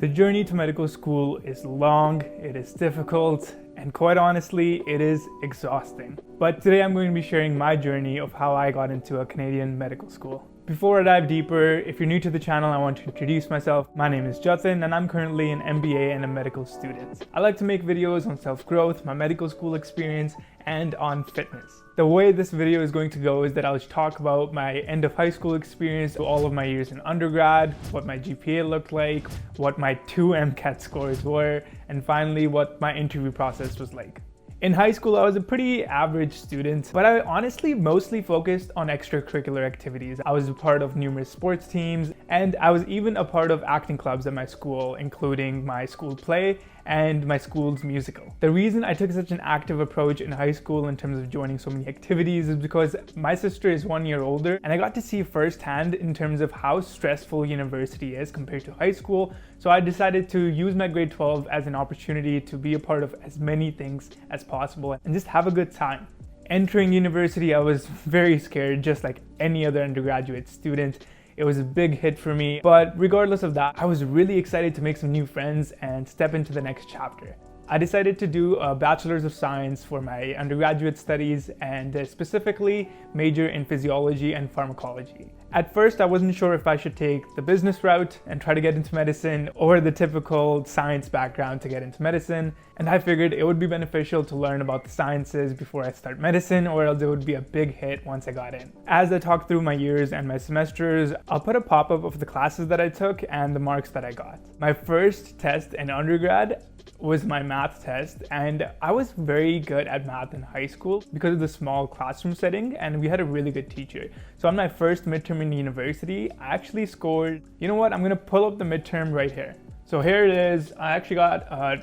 The journey to medical school is long, it is difficult, and quite honestly, it is exhausting. But today I'm going to be sharing my journey of how I got into a Canadian medical school. Before I dive deeper, if you're new to the channel, I want to introduce myself. My name is Jatin and I'm currently an MBA and a medical student. I like to make videos on self-growth, my medical school experience, and on fitness. The way this video is going to go is that I'll talk about my end of high school experience, all of my years in undergrad, what my GPA looked like, what my 2 MCAT scores were, and finally what my interview process was like. In high school, I was a pretty average student, but I honestly mostly focused on extracurricular activities. I was a part of numerous sports teams, and I was even a part of acting clubs at my school, including my school play and my school's musical. The reason I took such an active approach in high school in terms of joining so many activities is because my sister is 1 year older, and I got to see firsthand in terms of how stressful university is compared to high school. So I decided to use my grade 12 as an opportunity to be a part of as many things as possible and just have a good time. Entering university, I was very scared, just like any other undergraduate student. It was a big hit for me, but regardless of that, I was really excited to make some new friends and step into the next chapter. I decided to do a Bachelor's of Science for my undergraduate studies and specifically major in physiology and pharmacology. At first, I wasn't sure if I should take the business route and try to get into medicine or the typical science background to get into medicine, and I figured it would be beneficial to learn about the sciences before I start medicine, or else it would be a big hit once I got in. As I talk through my years and my semesters, I'll put a pop-up of the classes that I took and the marks that I got. My first test in undergrad was my math test, and I was very good at math in high school because of the small classroom setting, and we had a really good teacher. So on my first midterm in university, I actually scored, you know what, I'm gonna pull up the midterm right here. So here it is. I actually got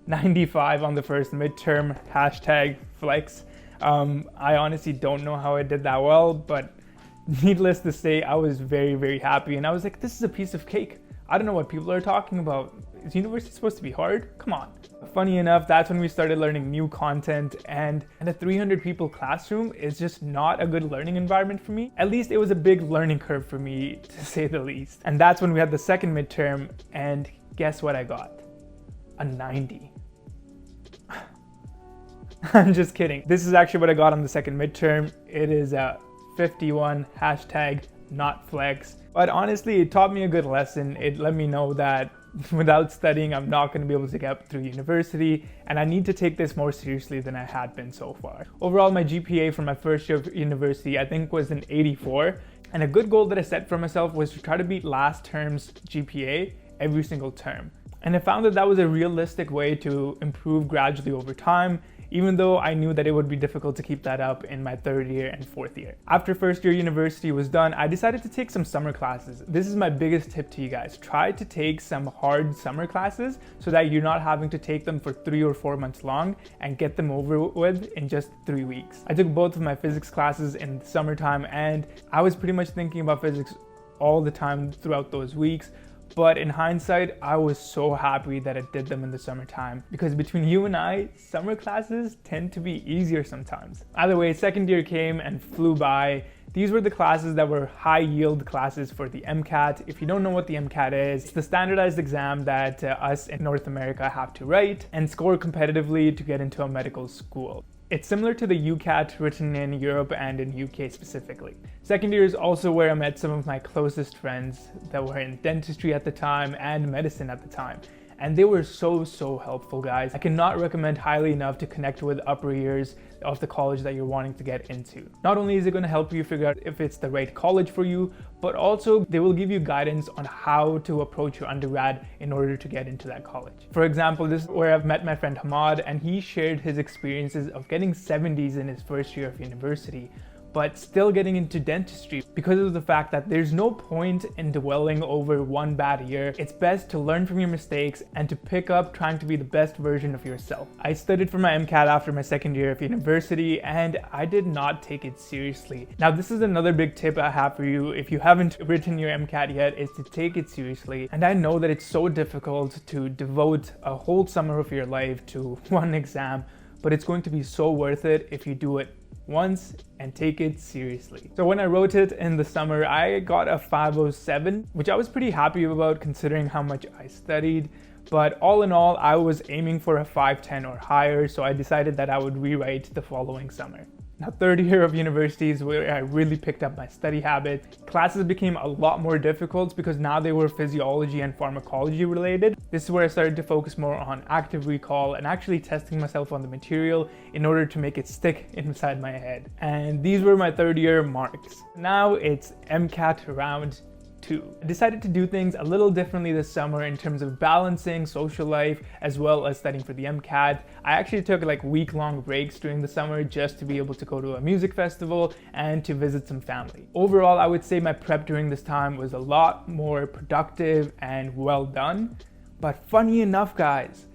95 on the first midterm, hashtag flex. I honestly don't know how I did that well, but needless to say, I was very, very happy, and I was like, this is a piece of cake. I don't know what people are talking about. Is university supposed to be hard? Come on. Funny enough, that's when we started learning new content, and a 300 people classroom is just not a good learning environment for me. At least it was a big learning curve for me, to say the least. And that's when we had the second midterm, and guess what I got? A 90. I'm just kidding. This is actually what I got on the second midterm. It is a 51, hashtag not flex. But honestly, it taught me a good lesson. It let me know that without studying, I'm not going to be able to get through university, and I need to take this more seriously than I had been so far. Overall, my GPA for my first year of university, I think, was an 84. And a good goal that I set for myself was to try to beat last term's GPA every single term. And I found that that was a realistic way to improve gradually over time, even though I knew that it would be difficult to keep that up in my third year and fourth year. After first year university was done, I decided to take some summer classes. This is my biggest tip to you guys. Try to take some hard summer classes so that you're not having to take them for 3 or 4 months long and get them over with in just 3 weeks. I took both of my physics classes in the summertime, and I was pretty much thinking about physics all the time throughout those weeks. But in hindsight, I was so happy that I did them in the summertime, because between you and I, summer classes tend to be easier sometimes. Either way, second year came and flew by. These were the classes that were high yield classes for the MCAT. If you don't know what the MCAT is, it's the standardized exam that us in North America have to write and score competitively to get into a medical school. It's similar to the UCAT written in Europe and in UK specifically. Second year is also where I met some of my closest friends that were in dentistry at the time and medicine at the time. And they were so helpful, guys. I cannot recommend highly enough to connect with upper years of the college that you're wanting to get into. Not only is it going to help you figure out if it's the right college for you, but also they will give you guidance on how to approach your undergrad in order to get into that college. For example, this is where I've met my friend Hamad, and he shared his experiences of getting 70s in his first year of university, but still getting into dentistry because of the fact that there's no point in dwelling over one bad year. It's best to learn from your mistakes and to pick up trying to be the best version of yourself. I studied for my MCAT after my second year of university, and I did not take it seriously. Now, this is another big tip I have for you if you haven't written your MCAT yet, is to take it seriously. And I know that it's so difficult to devote a whole summer of your life to one exam, but it's going to be so worth it if you do it once and take it seriously. So when I wrote it in the summer, I got a 507, which I was pretty happy about considering how much I studied. But all in all, I was aiming for a 510 or higher, so I decided that I would rewrite the following summer. Now, third year of university is where I really picked up my study habit. Classes became a lot more difficult because now they were physiology and pharmacology related. This is where I started to focus more on active recall and actually testing myself on the material in order to make it stick inside my head. And these were my third year marks. Now it's MCAT round 2. I decided to do things a little differently this summer in terms of balancing social life as well as studying for the MCAT. I actually took like week-long breaks during the summer just to be able to go to a music festival and to visit some family. Overall, I would say my prep during this time was a lot more productive and well done. But funny enough, guys,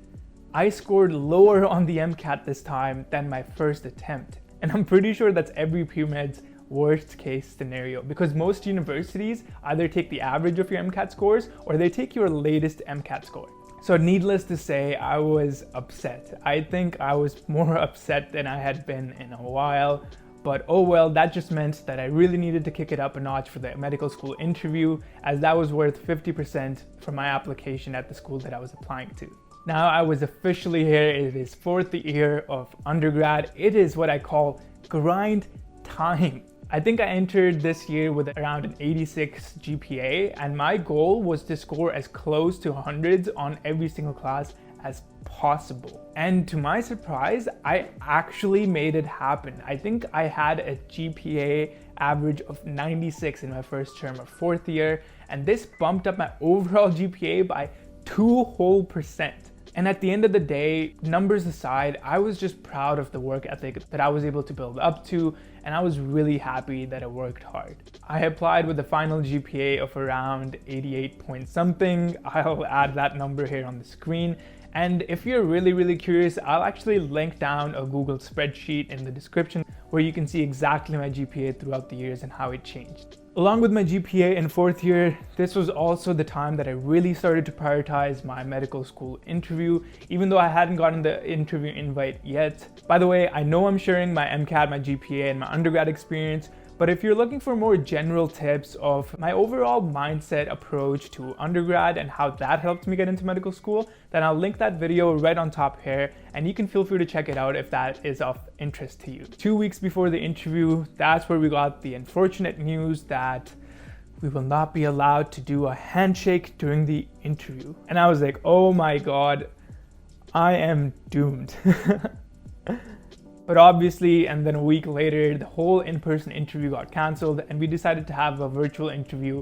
I scored lower on the MCAT this time than my first attempt. And I'm pretty sure that's every pre-med's worst case scenario, because most universities either take the average of your MCAT scores or they take your latest MCAT score. So needless to say, I was upset. I think I was more upset than I had been in a while, but oh well, that just meant that I really needed to kick it up a notch for the medical school interview, as that was worth 50% for my application at the school that I was applying to. Now I was officially here. It is fourth year of undergrad. It is what I call grind time. I think I entered this year with around an 86 GPA, and my goal was to score as close to hundreds on every single class as possible. And to my surprise, I actually made it happen. I think I had a GPA average of 96 in my first term of fourth year, and this bumped up my overall GPA by 2 whole %. And at the end of the day, numbers aside, I was just proud of the work ethic that I was able to build up to, and I was really happy that I worked hard. I applied with a final GPA of around 88 point something. I'll add that number here on the screen. And if you're really curious, I'll actually link down a Google spreadsheet in the description where you can see exactly my GPA throughout the years and how it changed. Along with my GPA in fourth year, this was also the time that I really started to prioritize my medical school interview, even though I hadn't gotten the interview invite yet. By the way, I know I'm sharing my MCAT, my GPA, and my undergrad experience, but if you're looking for more general tips of my overall mindset approach to undergrad and how that helped me get into medical school, then I'll link that video right on top here, and you can feel free to check it out if that is of interest to you. 2 weeks before the interview, that's where we got the unfortunate news that we will not be allowed to do a handshake during the interview. And I was like, oh my God, I am doomed. But obviously, and then a week later, the whole in-person interview got canceled and we decided to have a virtual interview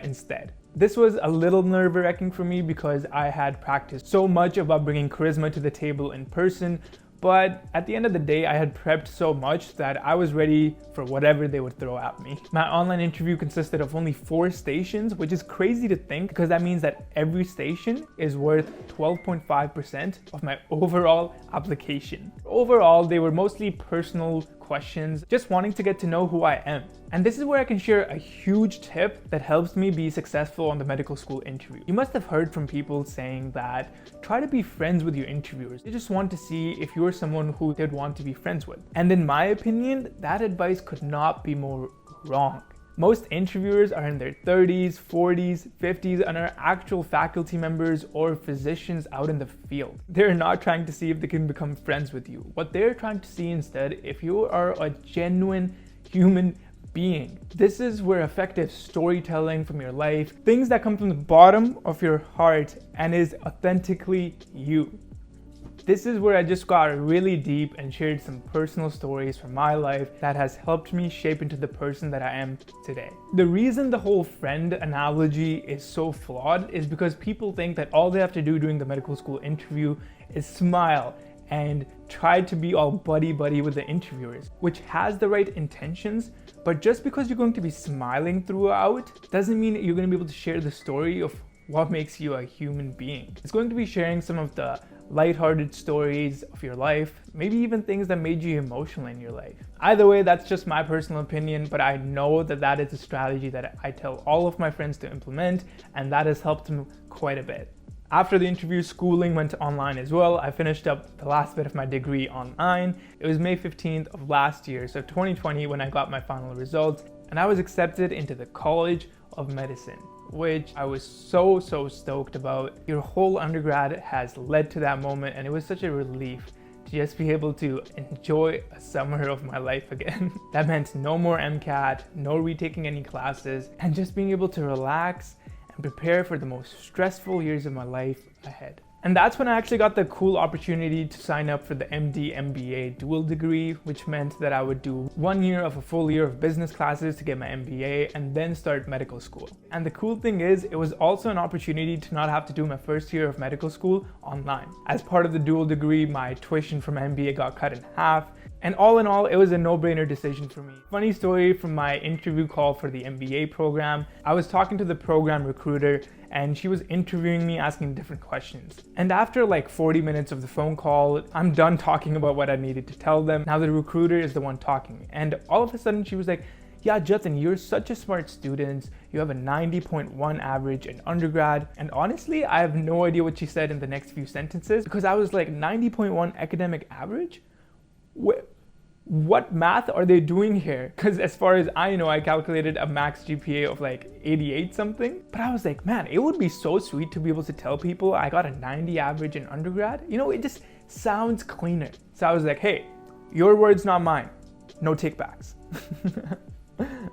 instead. This was a little nerve-wracking for me because I had practiced so much about bringing charisma to the table in person, but at the end of the day, I had prepped so much that I was ready for whatever they would throw at me. My online interview consisted of only 4 stations, which is crazy to think because that means that every station is worth 12.5% of my overall application. Overall, they were mostly personal questions, just wanting to get to know who I am. And this is where I can share a huge tip that helps me be successful on the medical school interview. You must have heard from people saying that try to be friends with your interviewers. They just want to see if you're someone who they'd want to be friends with. And in my opinion, that advice could not be more wrong. Most interviewers are in their 30s, 40s, 50s, and are actual faculty members or physicians out in the field. They're not trying to see if they can become friends with you. What they're trying to see instead, if you are a genuine human being. This is where effective storytelling from your life, things that come from the bottom of your heart and is authentically you. This is where I just got really deep and shared some personal stories from my life that has helped me shape into the person that I am today. The reason the whole friend analogy is so flawed is because people think that all they have to do during the medical school interview is smile and try to be all buddy-buddy with the interviewers, which has the right intentions, but just because you're going to be smiling throughout doesn't mean that you're going to be able to share the story of what makes you a human being. It's going to be sharing some of the lighthearted stories of your life, maybe even things that made you emotional in your life. Either way, that's just my personal opinion, but I know that that is a strategy that I tell all of my friends to implement, and that has helped them quite a bit. After the interview, schooling went online as well. I finished up the last bit of my degree online. It was May 15th of last year, so 2020, when I got my final results, and I was accepted into the College of Medicine, which I was so stoked about. Your whole undergrad has led to that moment, and it was such a relief to just be able to enjoy a summer of my life again. That meant no more MCAT, no retaking any classes, and just being able to relax and prepare for the most stressful years of my life ahead. And that's when I actually got the cool opportunity to sign up for the MD MBA dual degree, which meant that I would do 1 year of a full year of business classes to get my MBA and then start medical school. And the cool thing is, it was also an opportunity to not have to do my first year of medical school online. As part of the dual degree, my tuition from MBA got cut in half. And all in all, it was a no-brainer decision for me. Funny story from my interview call for the MBA program. I was talking to the program recruiter and she was interviewing me, asking different questions. And after like 40 minutes of the phone call, I'm done talking about what I needed to tell them. Now the recruiter is the one talking. And all of a sudden she was like, yeah, Jatin, you're such a smart student. You have a 90.1 average in undergrad. And honestly, I have no idea what she said in the next few sentences, because I was like, 90.1 academic average? What math are they doing here? Because as far as I know, I calculated a max GPA of like 88 something. But I was like, man, it would be so sweet to be able to tell people I got a 90 average in undergrad. You know, it just sounds cleaner. So I was like, hey, your words, not mine. No takebacks.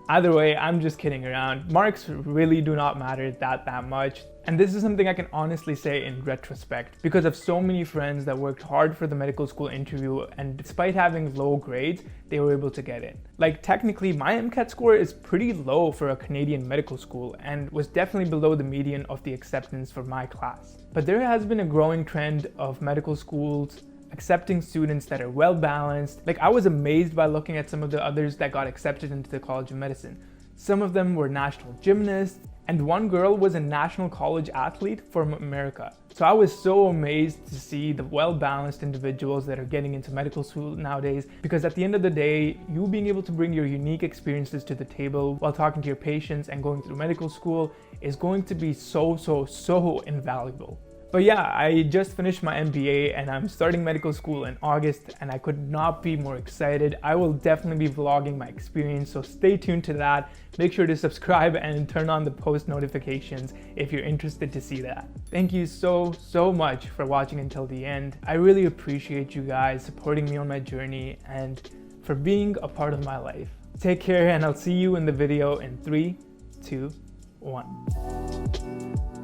Either way, I'm just kidding around. Marks really do not matter that much. And this is something I can honestly say in retrospect, because of so many friends that worked hard for the medical school interview, and despite having low grades, they were able to get in. Like, technically, my MCAT score is pretty low for a Canadian medical school and was definitely below the median of the acceptance for my class. But there has been a growing trend of medical schools accepting students that are well balanced. Like, I was amazed by looking at some of the others that got accepted into the College of Medicine. Some of them were national gymnasts, and one girl was a national college athlete from America. So I was so amazed to see the well-balanced individuals that are getting into medical school nowadays, because at the end of the day, you being able to bring your unique experiences to the table while talking to your patients and going through medical school is going to be so invaluable. But yeah, I just finished my MBA and I'm starting medical school in August, and I could not be more excited. I will definitely be vlogging my experience, so stay tuned to that. Make sure to subscribe and turn on the post notifications if you're interested to see that. Thank you so much for watching until the end. I really appreciate you guys supporting me on my journey and for being a part of my life. Take care, and I'll see you in the video in 3, 2, 1.